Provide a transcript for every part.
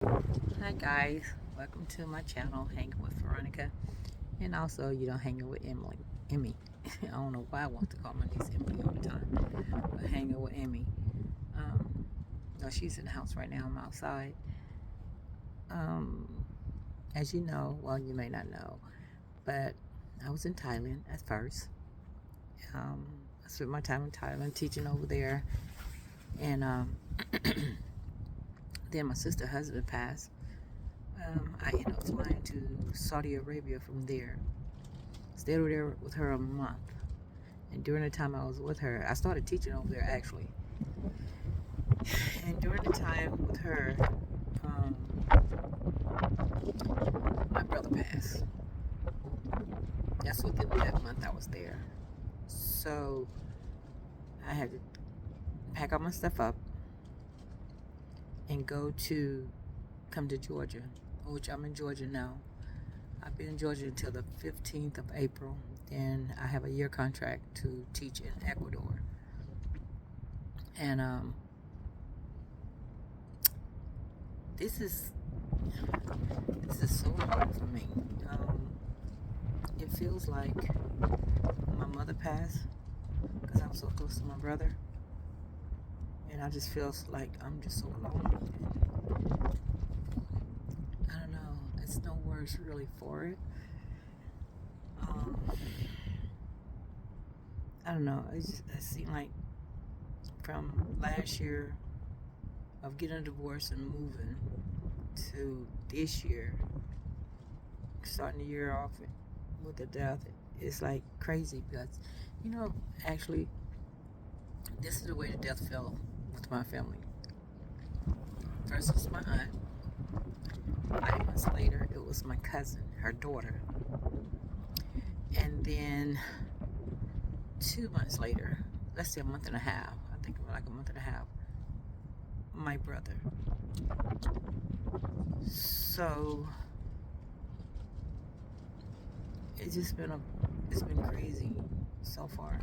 Hi guys, welcome to my channel, Hanging with Veronica, and also hanging with Emmy. I don't know why I want to call my niece Emily all the time, but hanging with Emmy. Um, no, she's in the house right now. I'm outside. Um, as you know, well, you may not know, but I was in Thailand at first. I spent my time in Thailand teaching over there, and then my sister's husband passed. I ended up flying to Saudi Arabia from there. Stayed over there with her a month. And during the time I was with her, I started teaching over there actually. And during the time with her, um, my brother passed. That's within that month I was there. So I had to pack all my stuff up and come to Georgia, which I'm in Georgia now. I've been in Georgia until the 15th of April. Then I have a year contract to teach in Ecuador. And this is so hard for me. It feels like my mother passed because I'm so close to my brother, and I just feel like I'm just so alone. I don't know. It's no words really for it. I don't know. It seemed like from last year of getting a divorce and moving to this year, starting the year off with a death, it's like crazy because, actually, this is the way the death fell with my family. First was my aunt. 5 months later, it was my cousin, her daughter. And then 2 months later, let's say a month and a half, I think like a month and a half, my brother. So it's been crazy so far.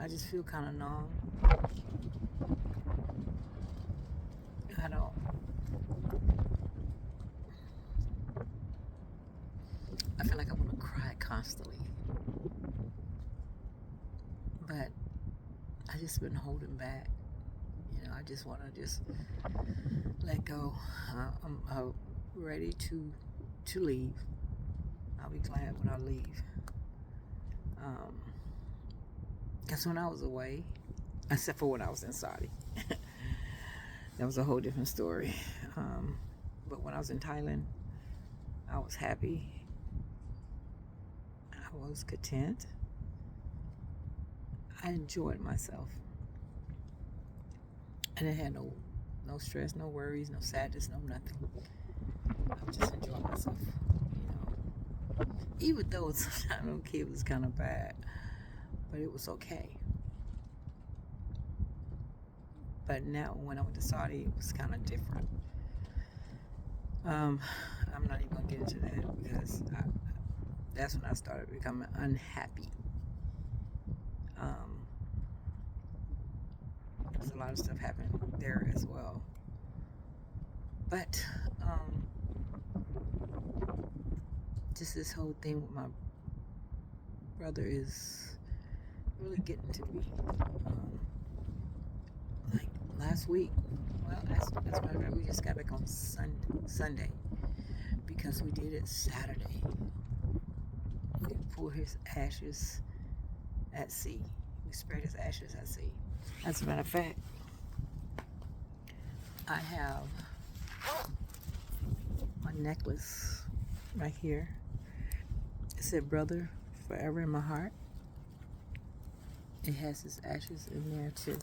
I just feel kind of numb. I don't, I feel like I want to cry constantly. But I just been holding back. I just want to just let go. I'm ready to leave. I'll be glad when I leave. Because when I was away, except for when I was in Saudi, that was a whole different story. But when I was in Thailand, I was happy. I was content. I enjoyed myself. And I had no stress, no worries, no sadness, no nothing. I was just enjoying myself, Even though sometimes them kids was kind of bad, but it was okay. But now when I went to Saudi, it was kind of different. I'm not even gonna get into that because that's when I started becoming unhappy. There's a lot of stuff happened there as well. But just this whole thing with my brother is really getting to me. Like last week, well, that's why we just got back on Sunday because we did it Saturday. We pulled his ashes at sea. We spread his ashes at sea. As a matter of fact, I have my necklace right here. It said "Brother Forever in My Heart." It has his ashes in there too.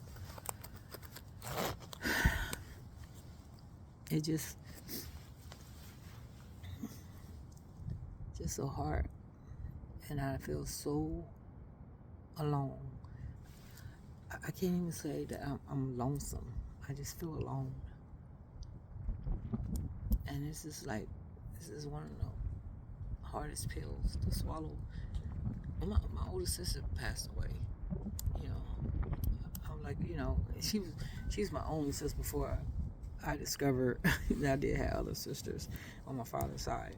It just so hard, and I feel so alone. I can't even say that I'm lonesome. I just feel alone, and this is one of the hardest pills to swallow. My older sister passed away. I'm Like, she's my only sister before I discovered that I did have other sisters on my father's side.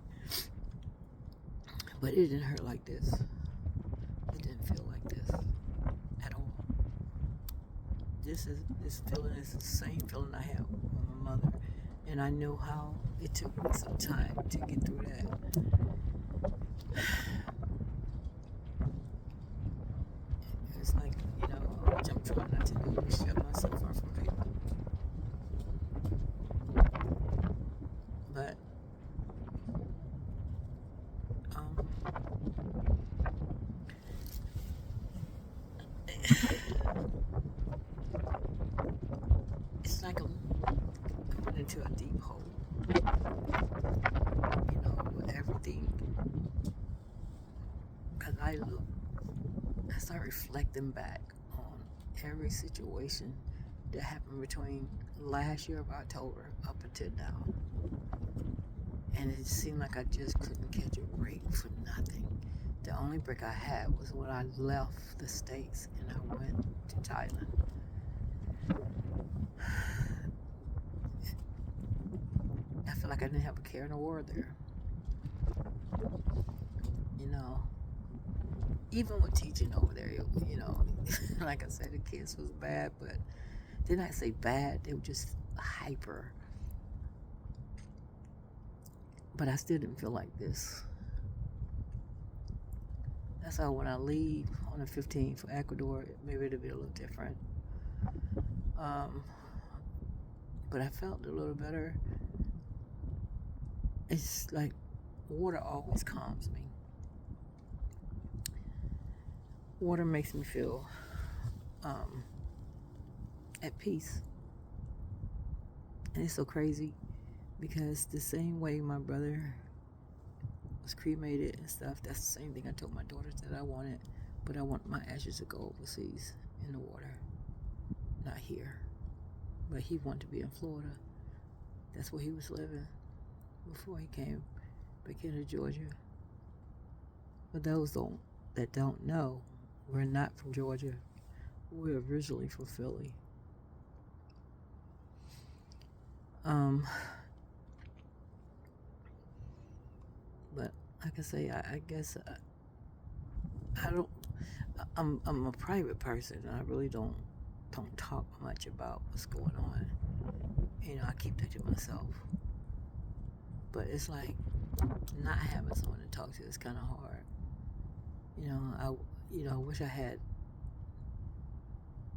But it didn't hurt like this. It didn't feel like this at all. This feeling is the same feeling I had with my mother. And I know how it took me some time to get through that. It's like, which I'm trying not to do, is shut myself off from people. But, it's like I'm going into a deep hole, with everything. Because I start reflecting back on every situation that happened between last year of October up until now. And it seemed like I just couldn't catch a break for nothing. The only break I had was when I left the States and I went to Thailand. I feel like I didn't have a care in the world there. Even with teaching over there, like I said, the kids was bad, but didn't I say bad? They were just hyper. But I still didn't feel like this. That's how when I leave on the 15th for Ecuador, maybe it'll be a little different. But I felt a little better. It's like water always calms me. Water makes me feel at peace. And it's so crazy because the same way my brother was cremated and stuff, that's the same thing I told my daughters that I wanted, but I want my ashes to go overseas in the water, not here. But he wanted to be in Florida. That's where he was living before he came back into Georgia. For those that don't know, we're not from Georgia. We're originally from Philly. But like I say, I guess I don't. I'm a private person. I really don't talk much about what's going on. I keep that to myself. But it's like not having someone to talk to is kind of hard. I wish I had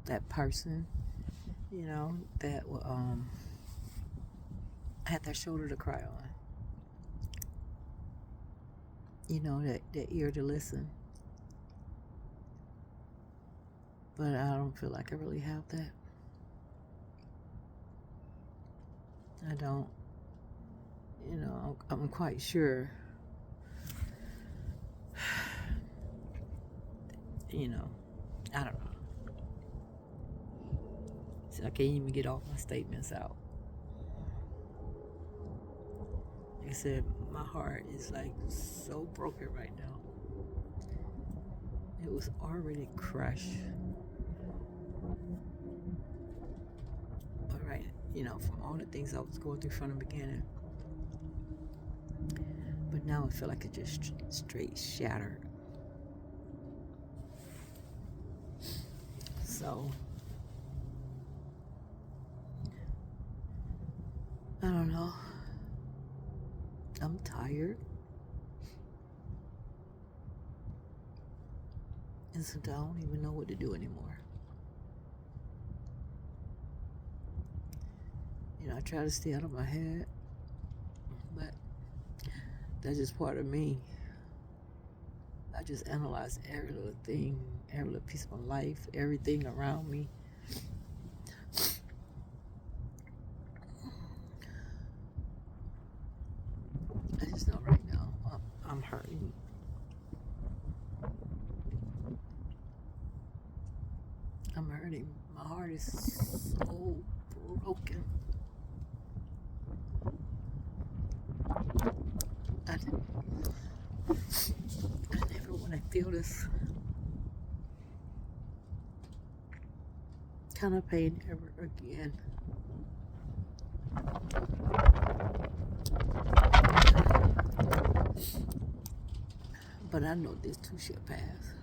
that person, that I had that shoulder to cry on. That ear to listen. But I don't feel like I really have that. I don't. I'm quite sure. I don't know. So I can't even get all my statements out. Like I said, my heart is like so broken right now. It was already crushed. All right, from all the things I was going through from the beginning. But now I feel like it just straight shattered. So, I don't know. I'm tired. And sometimes I don't even know what to do anymore. I try to stay out of my head, but that's just part of me. I just analyze every little thing, every little piece of my life, everything around me. I just know right now I'm hurting. I'm hurting. My heart is so broken. I never want to feel this. kind of pain ever again. But I know this too shall pass.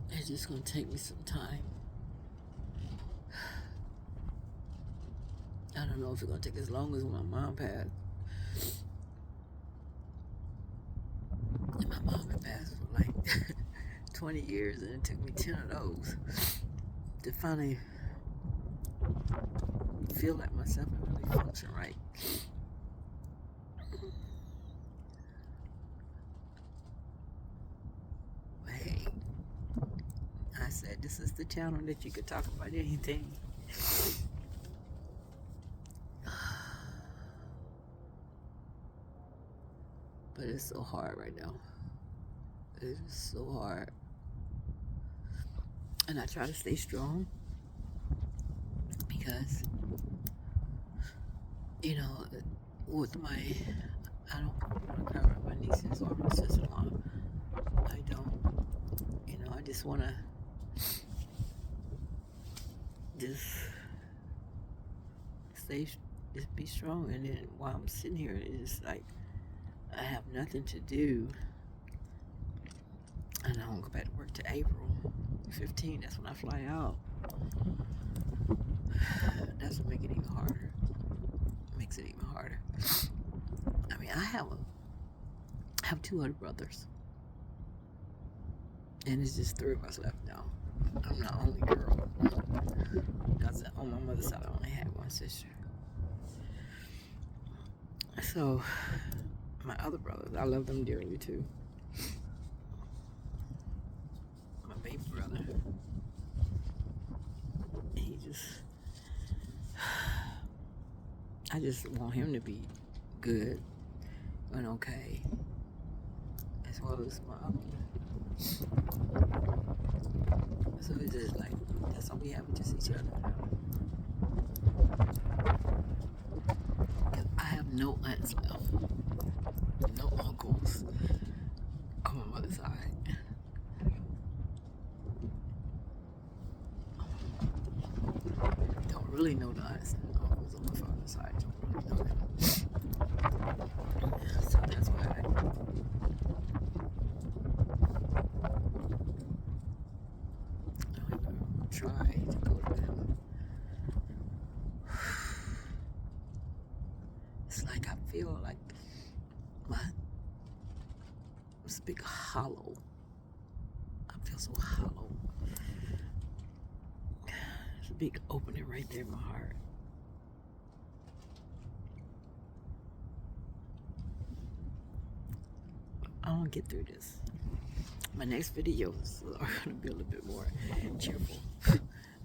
It's just gonna take me some time. I don't know if it's gonna take as long as when my mom passed. And my mom had passed for like 20 years, and it took me 10 of those to finally feel like myself and really function right. But hey, I said this is the channel that you could talk about anything. But it's so hard right now. It's so hard. And I try to stay strong because, you know, with I don't want to cover my nieces or my sister-in-law. I don't. You know, I just want to just be strong. And then while I'm sitting here, it's like I have nothing to do. And I won't go back to work till April 15. That's when I fly out. That's what makes it even harder. Makes it even harder. I mean, I have 2 other brothers, and it's just 3 of us left now. I'm the only girl. On my mother's side, I only had 1 sister. So my other brothers, I love them dearly too. My baby brother, I just want him to be good and okay, as well as my other one. So it's just like, that's all we have, with just each other. I have no aunts left, no uncles on my mother's side. Don't really know the aunts and uncles on my father's side. Don't really know them. So that's why I try to go to them. It's like I feel like it's a big hollow. I feel so hollow. There's a big opening right there in my heart. I want to get through this. My next videos are going to be a little bit more cheerful.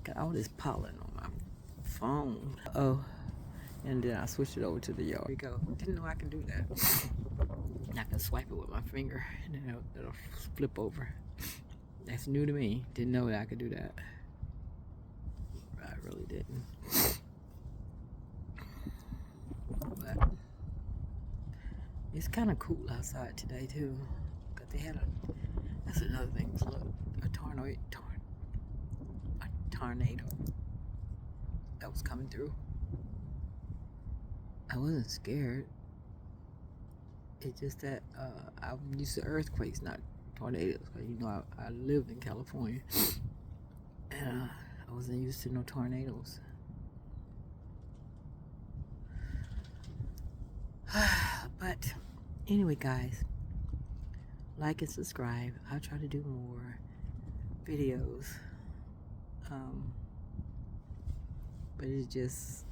Got all this pollen on my phone. Oh, and then I switched it over to the yard. Here we go. Didn't know I could do that. I can swipe it with my finger, and then it'll flip over. That's new to me. Didn't know that I could do that. I really didn't. But it's kind of cool outside today too. Cause they had that's another thing. Look, a tornado that was coming through. I wasn't scared. It's just that I'm used to earthquakes, not tornadoes. Cause you know I lived in California, and I wasn't used to no tornadoes. But anyway, guys, like and subscribe. I'll try to do more videos. But it's just,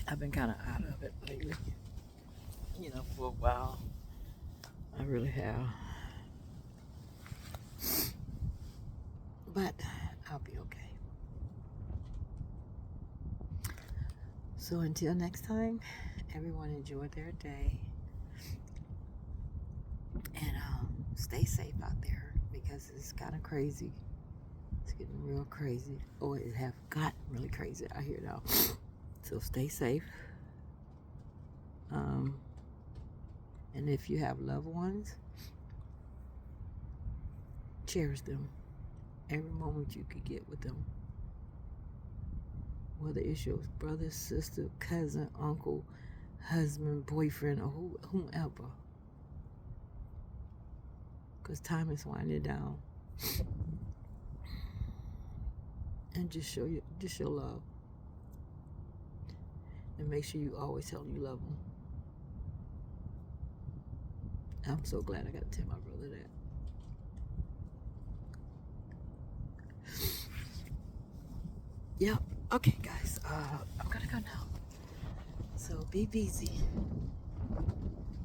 I've been kind of out of it lately. You know, for a while. I really have. But I'll be okay. So until next time, everyone enjoy their day. And stay safe out there, because it's kind of crazy. It's getting real crazy. Oh, it have gotten really crazy out here now. So stay safe. And if you have loved ones, cherish them every moment you could get with them. Whether it's your brother, sister, cousin, uncle, husband, boyfriend, or whomever. Because time is winding down. And just show love. And make sure you always tell them you love them. I'm so glad I got to tell my brother that. Yeah. Okay, guys. I'm gonna go now. So be busy.